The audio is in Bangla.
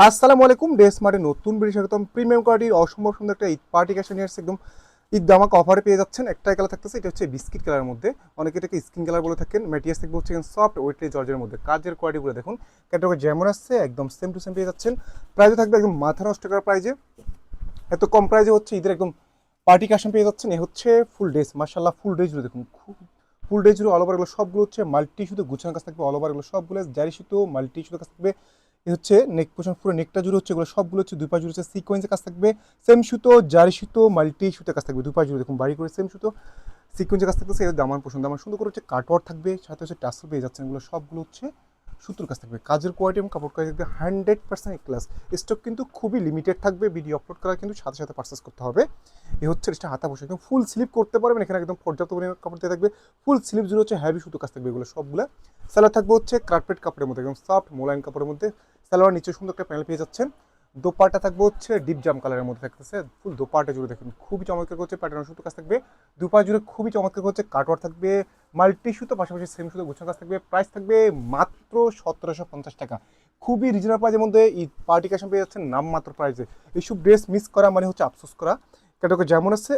আসসালামু আলাইকুম। ড্রেস মার্টে নতুন ভিডিও স্বাগতম। প্রিমিয়াম কোয়ালিটির অসম্ভব সুন্দর একটা ঈদ পার্টি কালেকশন নিয়ে আসছে। একদম ঈদ ধামাকা অফারে পেয়ে যাচ্ছেন। একটাই কালার থাকতেছে, এটা হচ্ছে বিস্কিট কালারের মধ্যে। অনেকে এটাকে স্কিন কালার বলে থাকেন। ম্যাটিয়াস থাকবে হচ্ছে সফট ওয়েটলি জর্জের মধ্যে। কাজের কোয়ালিটিগুলো দেখুন, ক্যাটালগে যেমন আসছে একদম সেম টু সেম পেয়ে যাচ্ছেন। প্রাইসও থাকবে একদম মাথা নষ্ট করার প্রাইজে। এত কম প্রাইজে হচ্ছে ঈদের একদম পার্টি কালেকশন পেয়ে যাচ্ছেন। এ হচ্ছে ফুল ড্রেস, মার্শাল্লাহ ফুল ড্রেসগুলো দেখুন, খুব ফুল ড্রেসগুলো অল ওভার এগুলো সবগুলো হচ্ছে মাল্টি শুধু গুছানোর কাজ থাকবে। অল ওভার এগুলো সবগুলো জারি সুতো মাল্টি শুধু কাজ থাকবে। এ হচ্ছে নেক পোর্শন, পুরো নেকটা জুড়ে হচ্ছে এগুলো সবগুলো হচ্ছে দুই পা জুড়ে হচ্ছে সিকোয়েন্সের কাজ থাকবে। সেম সুতো জারি সুতো মাল্টি সুতোর কাজ থাকবে দুই পা জুড়ে দেখুন, বাড়ি করে সেম সুতো সিকোয়েন্সের কাজ থাকতেছে। এর দামান পছন্দ আমার সুন্দর করে হচ্ছে কাটওয়ার্ক থাকবে, সাথে হচ্ছে টাসেল পেয়ে যাচ্ছেন। এগুলো সবগুলো হচ্ছে সুতোর কাজ থাকবে। কাজের কোয়ালিটি এবং কাপড় কোয়ালিটি থাকবে 100% ক্লাস। স্টক কিন্তু খুবই লিমিটেড থাকবে। ভিডিও আপলোড করা কিন্তু সাথে সাথে পারচেস করতে হবে। এই হচ্ছে এটা হাতা বসে একদম ফুল স্লিপ করতে পারবেন। এখানে একদম পর্যাপ্ত পরিমাণ কাপড় দিয়ে থাকবে। ফুল স্লিপ জুড়ে হচ্ছে হ্যাভি সুতো কাজ থাকবে এগুলো সবগুলো। সালোয়ার থাকবে হচ্ছে কার্পেট কাপড়ের মধ্যে, একদম সফট মোলায়েম কাপড়ের মধ্যে। সালোয়ার নিচে সুন্দর একটা প্যানেল পেয়ে যাচ্ছেন। দোপাট্টা থাকবে হচ্ছে ডিপ জাম কালারের মধ্যে থাকতেছে। ফুল দোপাট্টা জুড়ে দেখুন খুবই চমৎকার হচ্ছে প্যাটার্ন সুতো কাজ থাকবে। দুপা জুড়ে খুবই চমৎকার হচ্ছে কাটওয়ার্ক থাকবে, মাল্টি সুতো পাশাপাশি সেম সুতো গুছানো কাজ থাকবে। প্রাইস থাকবে মাত্র 1750 টাকা। খুবই রিজনেবল প্রাইসের মধ্যে এই পার্টি কালেকশন পেয়ে যাচ্ছেন নাম মাত্র প্রাইসে। এইসব ড্রেস মিস করা মানে হচ্ছে আফসোস করা। ক্যাটাগরি যেমন আছে